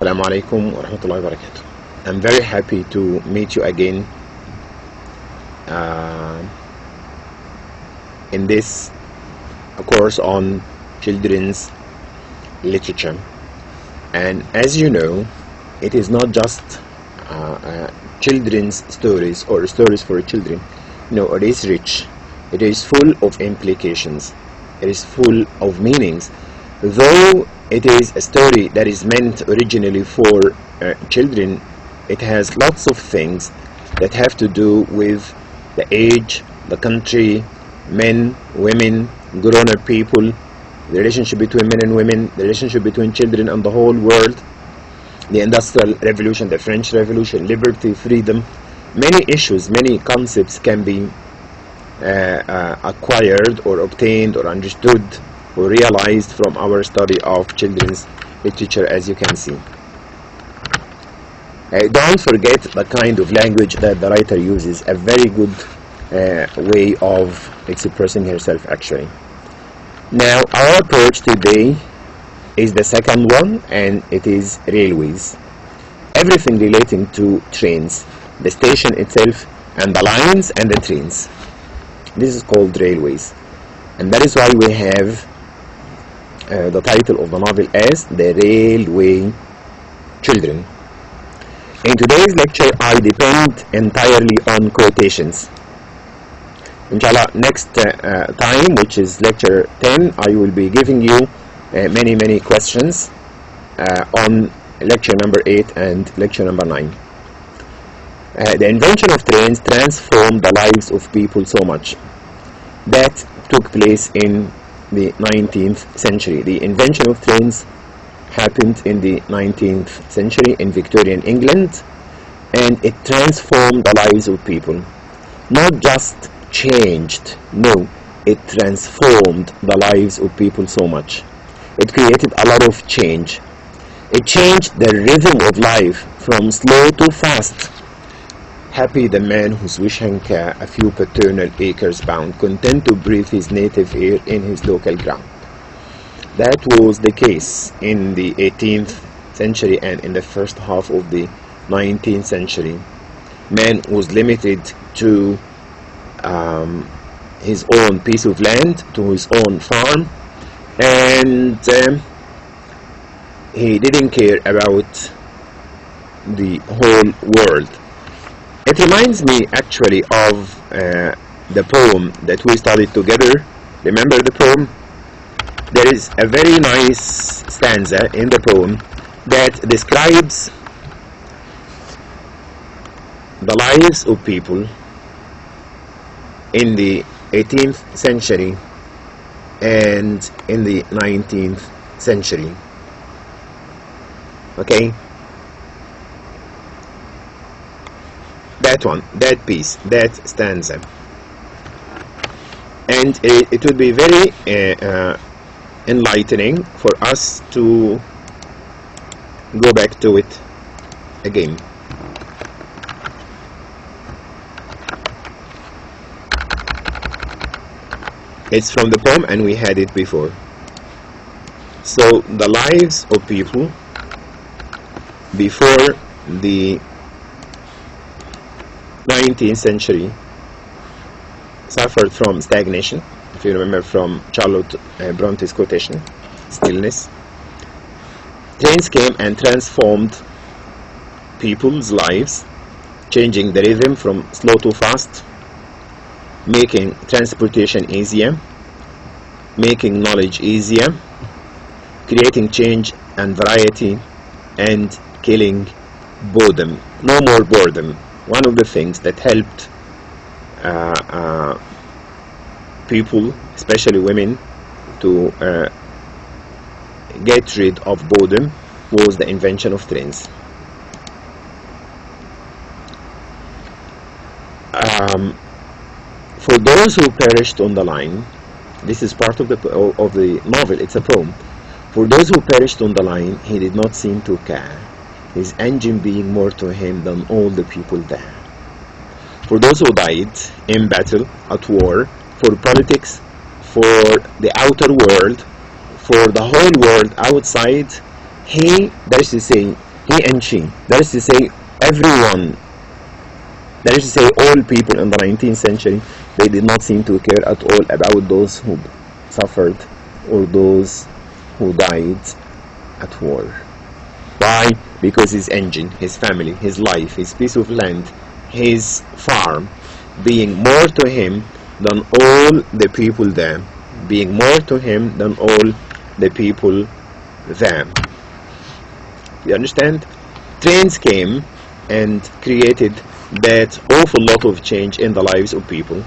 Assalamu alaikum wa rahmatullahi wa barakatuh. I'm very happy to meet you again in this course on children's literature. And as you know, it is not just children's stories or stories for children. No, it is rich. It is full of implications. It is full of meanings. Though it is a story that is meant originally for children, it has lots of things that have to do with the age, the country, men, women, grown-up people, the relationship between men and women, the relationship between children and the whole world, the Industrial Revolution, the French Revolution, liberty, freedom. Many issues, many concepts can be acquired or obtained or understood or realized from our study of children's literature, as you can see. Don't forget the kind of language that the writer uses, a very good way of expressing herself actually. Now our approach today is the second one, and it is railways. Everything relating to trains, the station itself and the lines and the trains. This is called railways, and that is why we have the title of the novel as The Railway Children. In today's lecture, I depend entirely on quotations. Inshallah, next time, which is lecture 10, I will be giving you many questions on lecture number 8 and lecture number 9. The invention of trains transformed the lives of people so much. That took place in the 19th century. The invention of trains happened in the 19th century in Victorian England, and it transformed the lives of people. Not just changed, no, it transformed the lives of people so much. It created a lot of change. It changed the rhythm of life from slow to fast. Happy the man whose wishing a few paternal acres bound, content to breathe his native air in his local ground. That was the case in the 18th century and in the first half of the 19th century. Man was limited to his own piece of land, to his own farm, and he didn't care about the whole world. It reminds me actually of the poem that we studied together. Remember the poem? There is a very nice stanza in the poem that describes the lives of people in the 18th century and in the 19th century. Okay? That one, that piece, that stanza. And it would be very enlightening for us to go back to it again. It's from the poem and we had it before. So the lives of people before the 19th century suffered from stagnation, if you remember from Charlotte Bronte's quotation, stillness. Trains came and transformed people's lives, changing the rhythm from slow to fast, making transportation easier, making knowledge easier, creating change and variety, and killing boredom. No more boredom. One of the things that helped people, especially women, to get rid of boredom was the invention of trains. For those who perished on the line, this is part of the novel, it's a poem. For those who perished on the line, he did not seem to care, his engine being more to him than all the people there. For those who died in battle, at war, for politics, for the outer world, for the whole world outside, he, that is to say, he and she. That is to say, everyone. That is to say, all people in the 19th century, they did not seem to care at all about those who suffered or those who died at war. Why? Because his engine, his family, his life, his piece of land, his farm, being more to him than all the people there. Being more to him than all the people there. You understand? Trains came and created that awful lot of change in the lives of people.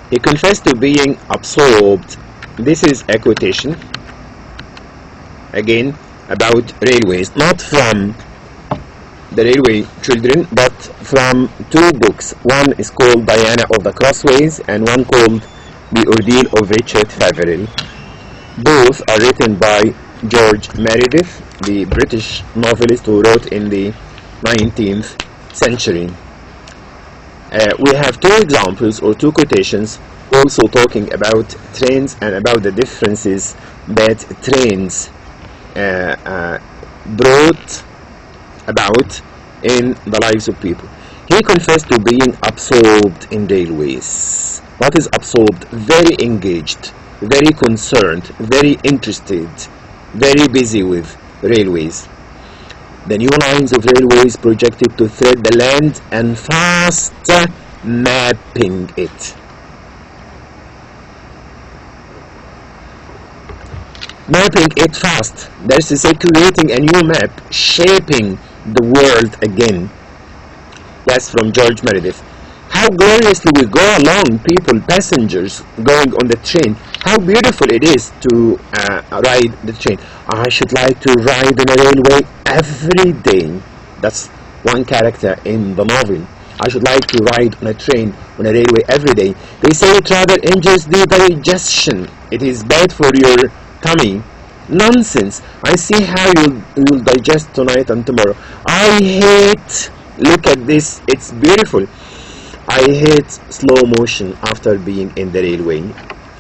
He confessed to being absorbed. This is a quotation again about railways, not from the railway children, but from two books. One is called Diana of the Crossways and one called The Ordeal of Richard Favell. Both are written by George Meredith, the British novelist who wrote in the 19th century. We have two examples or two quotations also talking about trains and about the differences that trains brought about in the lives of people. He confessed to being absorbed in railways. What is absorbed? Very engaged, very concerned, very interested, very busy with railways. The new lines of railways projected to thread the land and fast mapping it. Mapping it fast. That is to say, creating a new map, shaping the world again. That's from George Meredith. How gloriously we go along, people, passengers, going on the train. How beautiful it is to ride the train. I should like to ride on a railway every day. That's one character in the novel. I should like to ride on a train, on a railway every day. They say it rather injures the digestion. It is bad for your tummy. Nonsense. I see how you'll digest tonight and tomorrow. I hate, look at this, it's beautiful. I hate slow motion after being in the railway.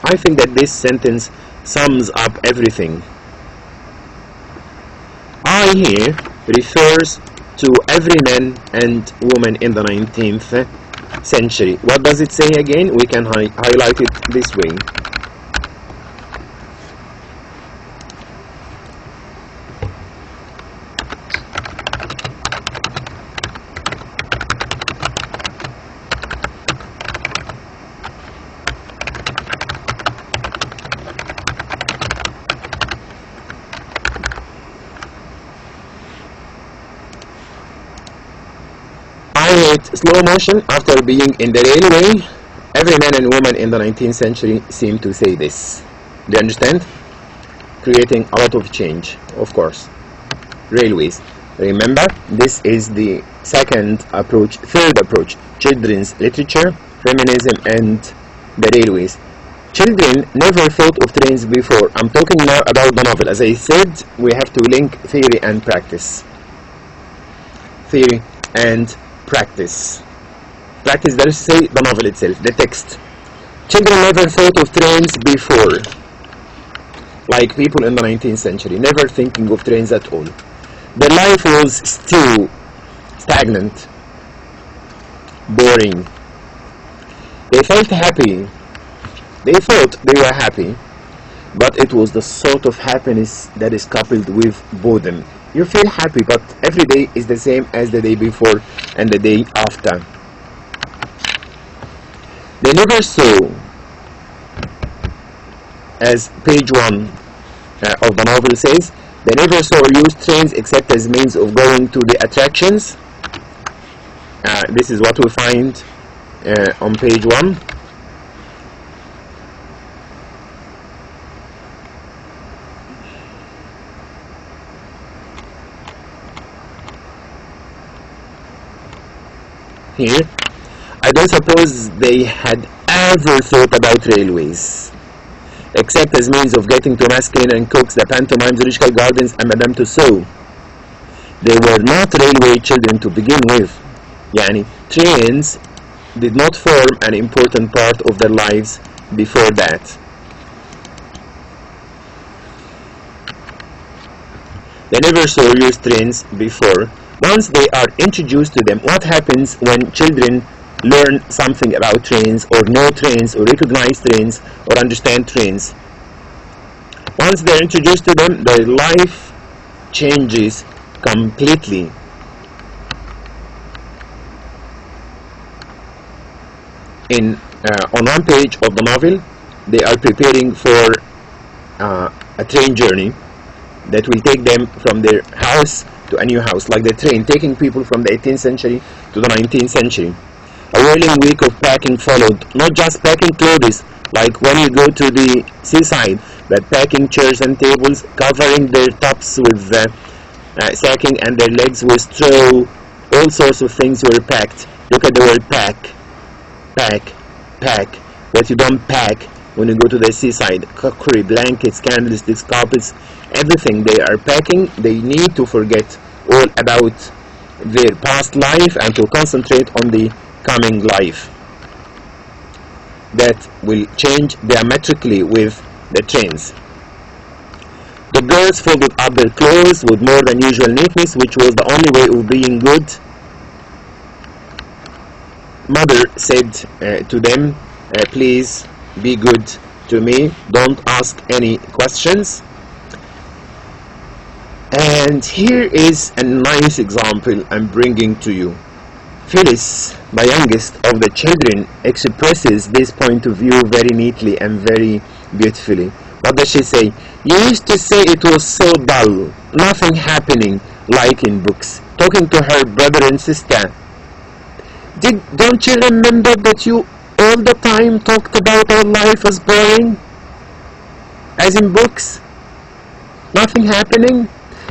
I think that this sentence sums up everything. I here refers to every man and woman in the 19th century. What does it say again? We can highlight it this way. Slow motion after being in the railway. Every man and woman in the 19th century seemed to say this. Do you understand? Creating a lot of change, of course. Railways. Remember, this is the second approach, third approach. Children's literature, feminism, and the railways. Children never thought of trains before. I'm talking now about the novel. As I said, we have to link theory and practice. Theory and practice. Practice, that is to say, the novel itself, the text. Children never thought of trains before, like people in the 19th century, never thinking of trains at all. Their life was still stagnant, boring. They felt happy. They thought they were happy, but it was the sort of happiness that is coupled with boredom. You feel happy, but every day is the same as the day before and the day after. They never saw, as page 1 of the novel says, they never saw or used trains except as means of going to the attractions. This is what we find on page 1. Here, I don't suppose they had ever thought about railways, except as means of getting to masculine and cooks, the pantomimes, zoological gardens, and Madame Tussauds. They were not railway children to begin with. Yani, trains did not form an important part of their lives before that. They never saw used trains before. Once they are introduced to them, what happens when children learn something about trains, or know trains, or recognize trains, or understand trains? Once they're introduced to them, their life changes completely. On one page of the novel, they are preparing for a train journey that will take them from their house to a new house, like the train taking people from the 18th century to the 19th century. A whirling week of packing followed, not just packing clothes like when you go to the seaside, but packing chairs and tables, covering their tops with sacking and their legs with straw. All sorts of things were packed. Look at the word pack, pack, pack. What you don't pack when you go to the seaside: cookery, blankets, candlesticks, carpets, everything they are packing. They need to forget all about their past life and to concentrate on the coming life that will change diametrically with the trains. The girls folded up their clothes with more than usual neatness, which was the only way of being good. Mother said to them, please be good to me, don't ask any questions. And here is a nice example I'm bringing to you. Phyllis, the youngest of the children, expresses this point of view very neatly and very beautifully. What does she say? You used to say it was so dull, nothing happening like in books. Talking to her brother and sister. Don't you remember that you all the time talked about our life as boring? As in books? Nothing happening?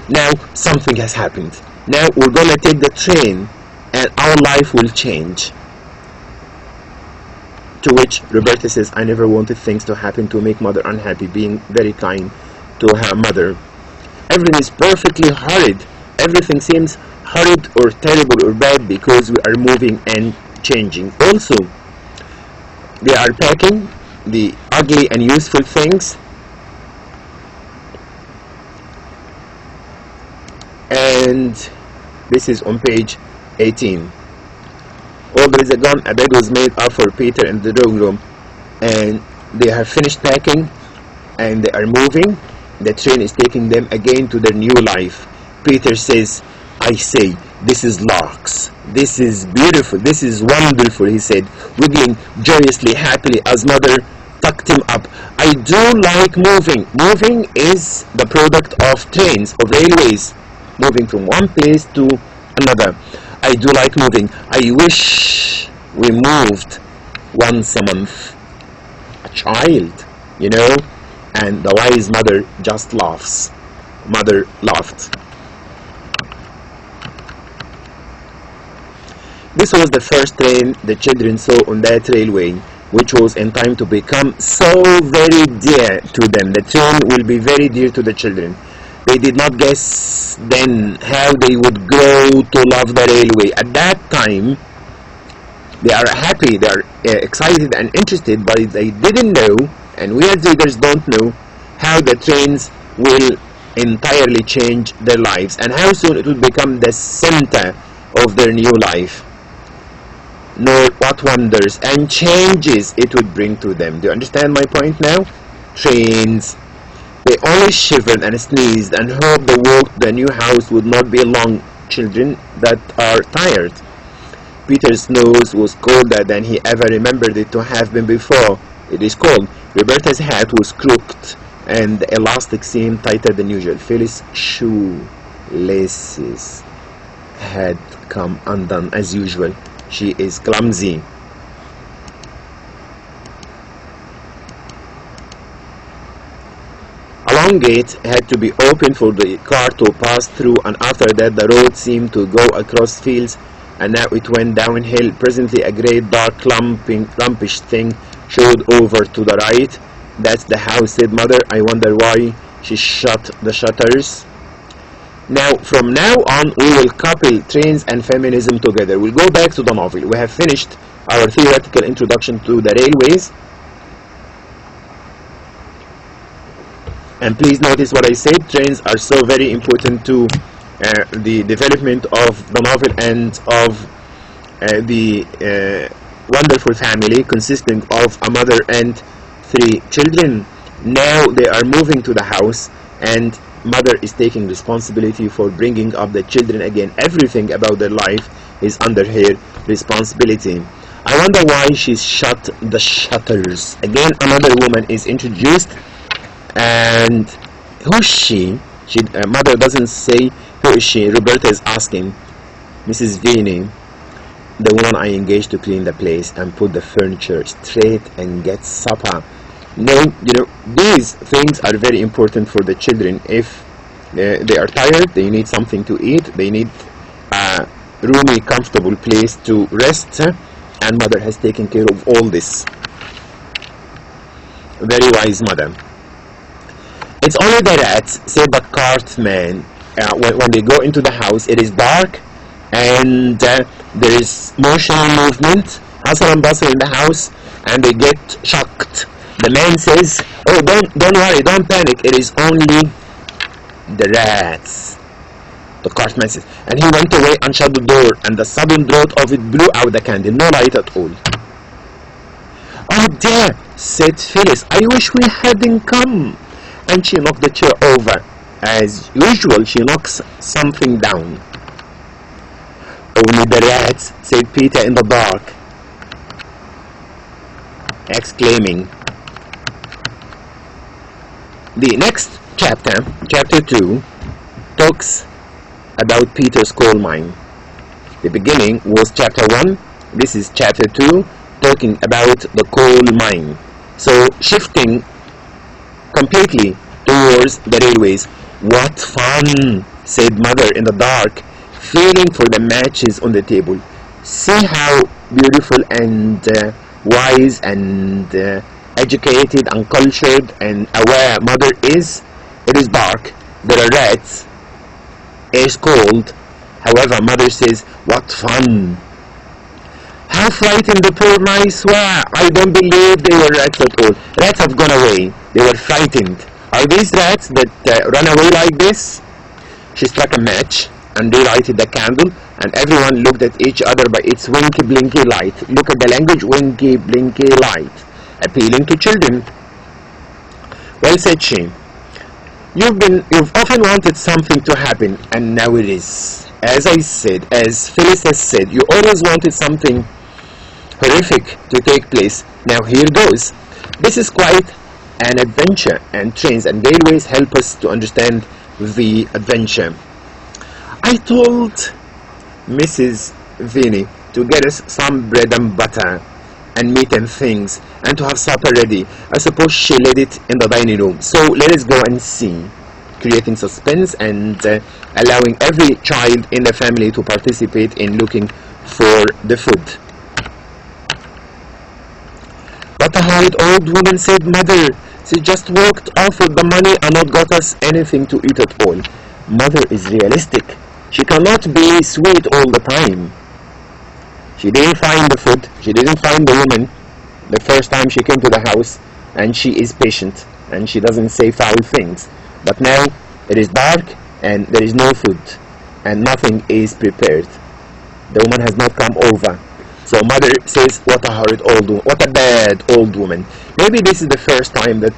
Now something has happened. Now we're gonna take the train and our life will change. To which Roberta says, I never wanted things to happen to make mother unhappy, being very kind to her mother. Everything is perfectly horrid. Everything seems horrid or terrible or bad because we are moving and changing. Also, they are packing the ugly and useful things, and this is on page 18. Oh, there is a gun. A bed was made up for Peter in the drawing room, and they have finished packing and they are moving. The train is taking them again to their new life. Peter says, I say, this is larks. This is beautiful. This is wonderful, he said, wiggling joyously, happily as mother tucked him up. I do like moving. Moving is the product of trains, of railways, moving from one place to another. I do like moving. I wish we moved once a month. A child, you know? And the wise mother just laughs. Mother laughed. This was the first train the children saw on that railway, which was in time to become so very dear to them. The train will be very dear to the children. They did not guess then how they would grow to love the railway. At that time, they are happy, they are excited and interested, but they didn't know, and we as readers don't know, how the trains will entirely change their lives and how soon it will become the center of their new life, nor what wonders and changes it would bring to them. Do you understand my point now? Trains. They only shivered and sneezed and hoped the walk to the new house would not be long. Children that are tired. Peter's nose was colder than he ever remembered it to have been before. It is cold. Roberta's hat was crooked and the elastic seemed tighter than usual. Phyllis' shoelaces had come undone as usual. She is clumsy. A long gate had to be opened for the car to pass through, and after that the road seemed to go across fields, and now it went downhill. Presently a great dark lumpish thing showed over to the right. That's the house, said mother. I wonder why. She shut the shutters. Now, from now on, we will couple trains and feminism together. We'll go back to the novel. We have finished our theoretical introduction to the railways. And please notice what I said, trains are so very important to the development of the novel and of the wonderful family consisting of a mother and 3 children. Now they are moving to the house and mother is taking responsibility for bringing up the children again. Everything about their life is under her responsibility. I wonder why she's shut the shutters. Again, another woman is introduced. And who's she? Mother doesn't say who is she. Roberta is asking. Mrs. Vinny, the woman I engaged to clean the place and put the furniture straight and get supper. No, these things are very important for the children. If they are tired, they need something to eat, they need a roomy, comfortable place to rest, and mother has taken care of all this. Very wise mother. It's only the rats, said the cartman. When they go into the house, it is dark and there is motion and movement, hustle and bustle in the house, and they get shocked. The man says, "Oh, don't worry, don't panic. It is only the rats." The cartman says, and he went away and shut the door, and the sudden draught of it blew out the candle. No light at all. "Oh dear," said Phyllis, "I wish we hadn't come." And she knocked the chair over. As usual, she knocks something down. "Only the rats," said Peter in the dark, exclaiming. The next chapter, chapter 2, talks about Peter's coal mine. The beginning was chapter 1. This is chapter 2, talking about the coal mine. So shifting completely towards the railways. "What fun," said mother in the dark, feeling for the matches on the table. See how beautiful and wise and educated and cultured and aware mother is. It is dark, there are rats, it is cold. However, mother says, "What fun." How frightened the poor mice were. I don't believe they were rats at all. Rats have gone away. They were frightened. Are these rats that run away like this? She struck a match and relighted the candle, and everyone looked at each other by its winky blinky light. Look at the language, winky blinky light, appealing to children. "Well," said she, you've often wanted something to happen, and now it is. As I said, as Phyllis has said, you always wanted something horrific to take place. Now here goes. This is quite an adventure, and trains and railways help us to understand the adventure. I told Mrs. Vinny to get us some bread and butter and meat and things, and to have supper ready. I suppose she laid it in the dining room. So let us go and see, creating suspense and allowing every child in the family to participate in looking for the food. "What a horrid old woman," said mother. "She just walked off with the money and not got us anything to eat at all." Mother is realistic. She cannot be sweet all the time. She didn't find the food. She didn't find the woman the first time she came to the house, and she is patient and she doesn't say foul things. But now it is dark and there is no food and nothing is prepared. The woman has not come over. So mother says, "What a horrid old woman, what a bad old woman." Maybe this is the first time that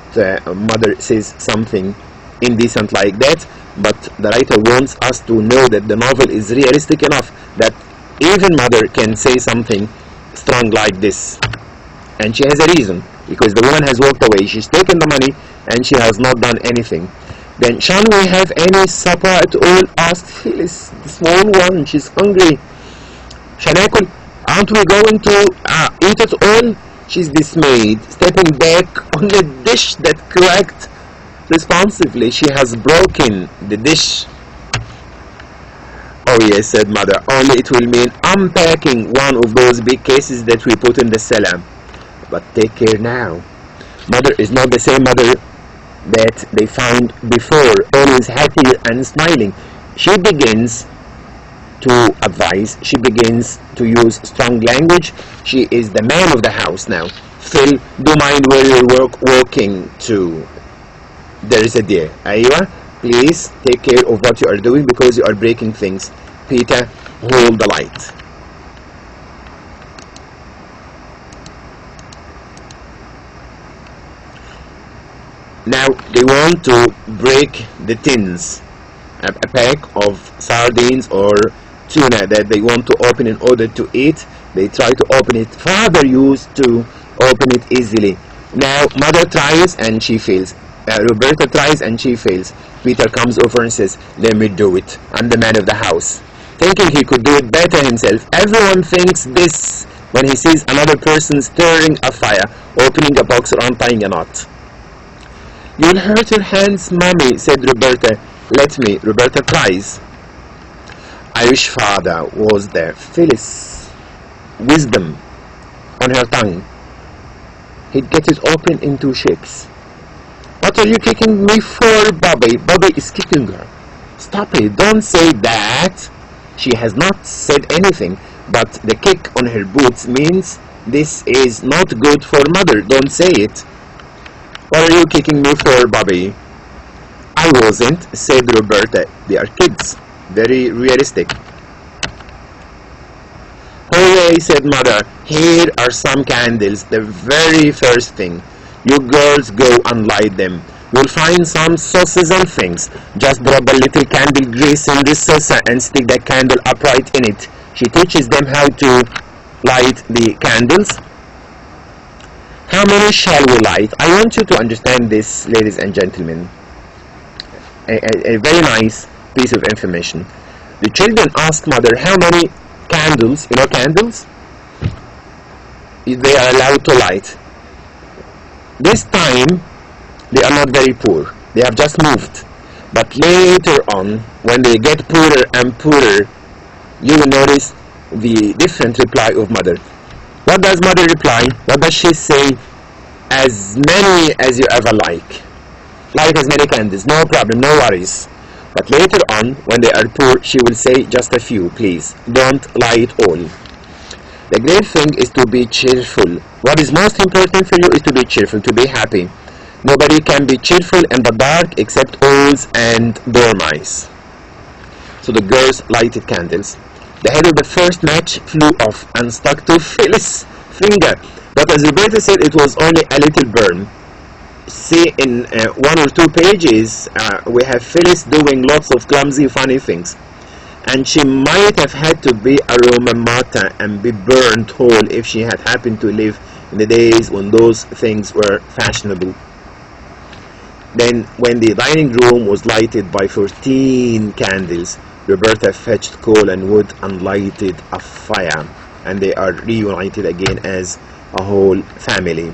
mother says something indecent like that, but the writer wants us to know that the novel is realistic enough that even mother can say something strong like this. And she has a reason, because the woman has walked away, she's taken the money, and she has not done anything. "Then shall we have any supper at all?" asked Phyllis, the small one. She's hungry. "Shanakul, aren't we going to eat at all?" She's dismayed, stepping back on the dish that cracked responsively. She has broken the dish. "Oh yes," said mother, "only it will mean unpacking one of those big cases that we put in the cellar. But take care now." Mother is not the same mother that they found before, always happy and smiling. She begins to advise. She begins to use strong language. She is the man of the house now. "Phil, do mind where you're walking to?" there is a deer. أيوة, please take care of what you are doing because you are breaking things. Peter, hold the light. Now they want to break the tins, a pack of sardines or tuna that they want to open in order to eat. They try to open it. Father used to open it easily. Now mother tries and she fails. Roberta tries and she fails. Peter comes over and says, let me do it. I'm the man of the house. Thinking he could do it better himself. Everyone thinks this when he sees another person stirring a fire, opening a box or untying a knot. You'll hurt your hands, Mommy, said Roberta. Let me. Roberta tries. I wish Father was there. Phyllis, wisdom on her tongue. He'd get it open in 2 shakes. What are you kicking me for, Bobby? Bobby is kicking her. Stop it. Don't say that. She has not said anything, but the kick on her boots means this is not good for Mother. Don't say it. What are you kicking me for, Bobby? I wasn't, said Roberta. They are kids. Very realistic. Hooray, said Mother. Here are some candles. The very first thing. You girls go and light them. You'll find some sauces and things. Just drop a little candle grease in the saucer and stick the candle upright in it. She teaches them how to light the candles. How many shall we light? I want you to understand this, ladies and gentlemen. A very nice piece of information. The children ask Mother how many candles, candles, they are allowed to light. This time, they are not very poor. They have just moved. But later on, when they get poorer and poorer, you will notice the different reply of Mother. What does Mother reply? What does she say? As many as you ever like. Light as many candles, no problem, no worries. But later on, when they are poor, she will say just a few, please. Don't light all. The great thing is to be cheerful. What is most important for you is to be cheerful, to be happy. Nobody can be cheerful in the dark except owls and dormice. So the girls lighted candles. The head of the first match flew off and stuck to Phyllis' finger. But as Roberta said, it was only a little burn. See, in 1 or 2 pages, we have Phyllis doing lots of clumsy, funny things. And she might have had to be a Roman martyr and be burned whole if she had happened to live in the days when those things were fashionable. Then, when the dining room was lighted by 14 candles, Roberta fetched coal and wood and lighted a fire. And they are reunited again as a whole family.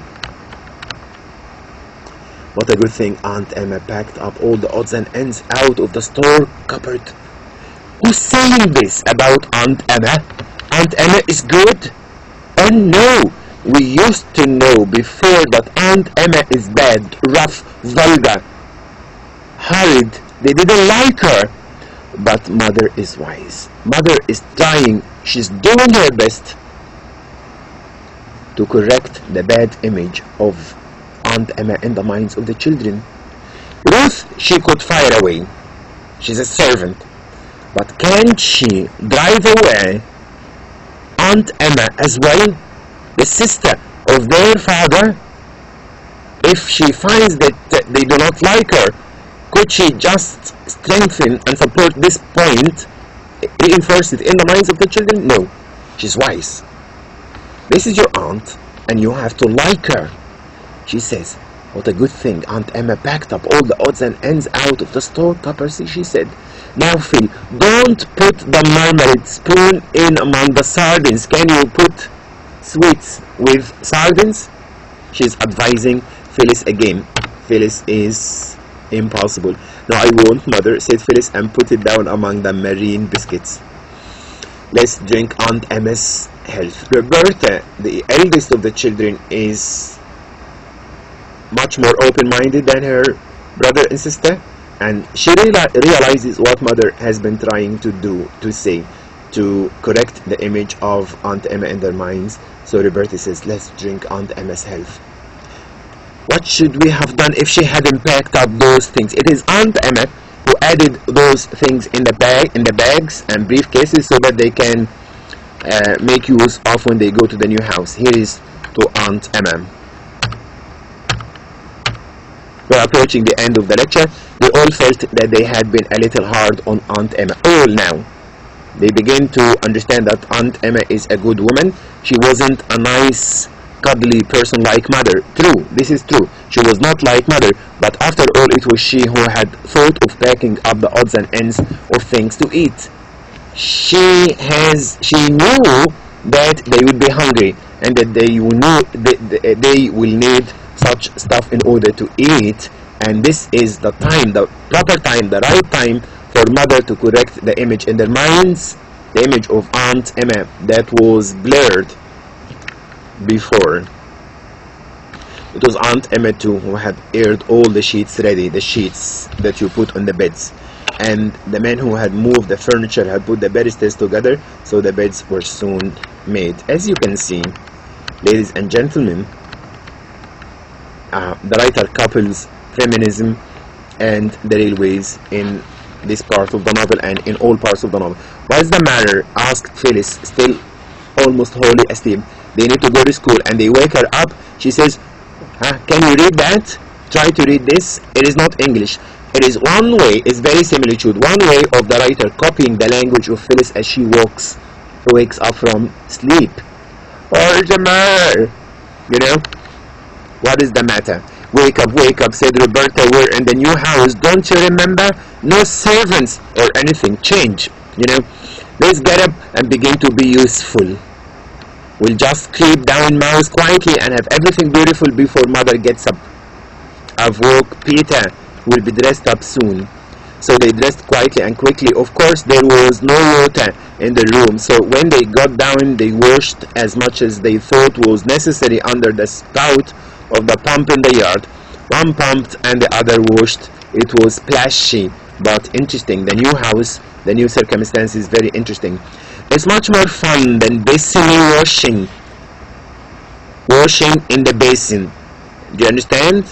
What a good thing Aunt Emma packed up all the odds and ends out of the store cupboard. Who's saying this about Aunt Emma? Aunt Emma is good? Oh no! We used to know before that Aunt Emma is bad, rough, vulgar, horrid. They didn't like her. But Mother is wise. Mother is trying. She's doing her best to correct the bad image of Aunt Emma in the minds of the children. Ruth, she could fire away. She's a servant. But can't she drive away Aunt Emma as well, the sister of their father? If she finds that they do not like her, could she just strengthen and support this point, reinforce it in the minds of the children? No. She's wise. This is your aunt, and you have to like her. She says, what a good thing Aunt Emma packed up all the odds and ends out of the store cupboard, she said. Now, Phil, don't put the marmalade spoon in among the sardines. Can you put sweets with sardines? She's advising Phyllis again. Phyllis is impossible. No, I won't, Mother, said Phyllis, and put it down among the marine biscuits. Let's drink Aunt Emma's health. Roberta, the eldest of the children, is much more open-minded than her brother and sister, and she realizes what Mother has been trying to say, to correct the image of Aunt Emma in their minds. So Roberta says, let's drink Aunt Emma's health. what should we have done if she hadn't packed up those things? It is Aunt Emma who added those things in the bags and briefcases so that they can make use of when they go to the new house. Here is to Aunt Emma. We're approaching the end of the lecture. They all felt that they had been a little hard on Aunt Emma. All now. They begin to understand that Aunt Emma is a good woman. She wasn't a nice, cuddly person like Mother. True, this is true. She was not like Mother, but after all, it was she who had thought of packing up the odds and ends of things to eat. She knew that they would be hungry and that they will need such stuff in order to eat, and this is the time, the proper time, the right time for Mother to correct the image in their minds, the image of Aunt Emma that was blurred before. It was Aunt Emma too who had aired all the sheets ready, the sheets that you put on the beds, and the man who had moved the furniture had put the bedsteads together, so the beds were soon made. As you can see, ladies and gentlemen, the writer couples feminism and the railways in this part of the novel and in all parts of the novel. What's the matter? Asked Phyllis, still almost wholly asleep. They need to go to school, and they wake her up. She says, can you read that? Try to read this. It is not English. It is one way, it's very similitude, one way of the writer copying the language of Phyllis as she wakes up from sleep. What's the matter? You know? What is the matter? Wake up, said Roberta. We're in the new house, don't you remember? No servants or anything. Change, you know. Let's get up and begin to be useful. We'll just creep down Mouse quietly and have everything beautiful before Mother gets up. I've woke Peter. We'll be dressed up soon. So they dressed quietly and quickly. Of course, there was no water in the room, so when they got down, they washed as much as they thought was necessary under the spout of the pump in the yard. One pumped and the other washed. It was splashy but interesting. The new house, the new circumstances, very interesting. It's much more fun than basically washing in the basin. Do you understand?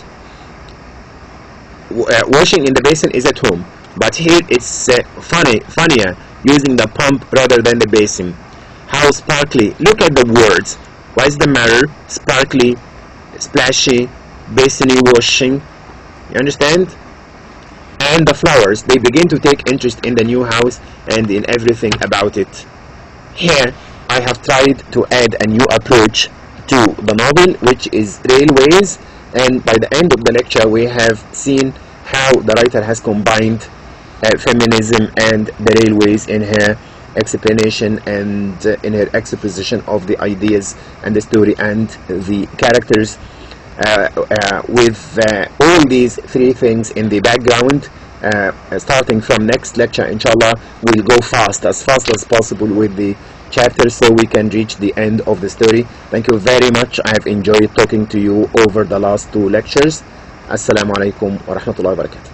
Washing in the basin is at home, but here it's funnier using the pump rather than the basin. How sparkly. Look at the words. What's the matter? Sparkly, splashy, basiny, washing. You understand? And the flowers, they begin to take interest in the new house and in everything about it. Here I have tried to add a new approach to the novel, which is railways, and by the end of the lecture we have seen how the writer has combined feminism and the railways in her explanation and in her exposition of the ideas and the story and the characters. With all these three things in the background, starting from next lecture, inshallah, we'll go as fast as possible with the chapter so we can reach the end of the story. Thank you very much. I have enjoyed talking to you over the last two lectures. Assalamu alaikum wa rahmatullahi wa barakatuh.